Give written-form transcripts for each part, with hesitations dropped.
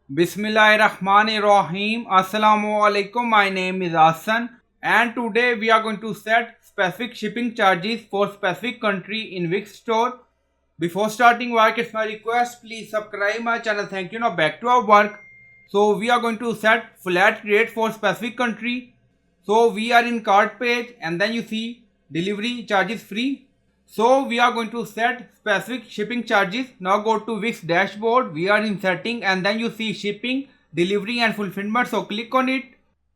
Bismillahirrahmanirrahim. Assalamu alaikum. My name is Hassan, and today we are going to set specific shipping charges for specific country in Wix store. Before starting work, it's my request, please subscribe my channel. Thank you. Now back to our work. So we are going to set flat rate for specific country. So we are in cart page, and then you see delivery charges free. So we are going to set specific shipping charges. Now go to Wix dashboard. We are in setting, and then you see shipping, delivery and fulfillment. So click on it,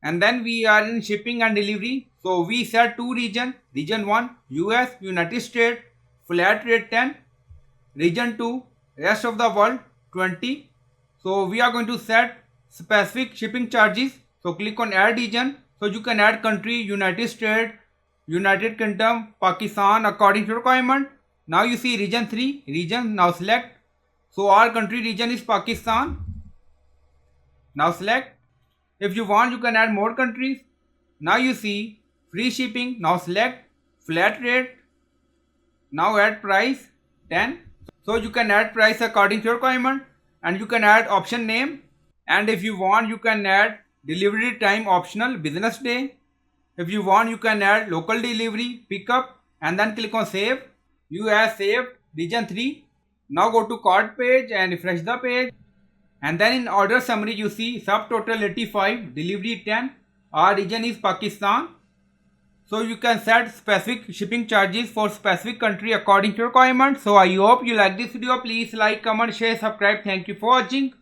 and then we are in shipping and delivery. So we set two region. Region 1 US United States, flat rate 10. Region 2 rest of the world 20. So we are going to set specific shipping charges. So click on add region. So you can add country United States, United Kingdom, Pakistan according to requirement. Now you see region 3 region. Now select. So our country region is Pakistan. Now select. If you want, you can add more countries. Now you see free shipping. Now select flat rate. Now add price 10. So you can add price according to your requirement, and you can add option name, and if you want you can add delivery time optional business day. If you want you can add local delivery pickup, and then click on save. You have saved region 3. Now go to cart page and refresh the page, and then in order summary you see subtotal 85, delivery 10. Our region is Pakistan. So you can set specific shipping charges for specific country according to requirement. So I hope you like this video. Please like, comment, share, subscribe. Thank you for watching.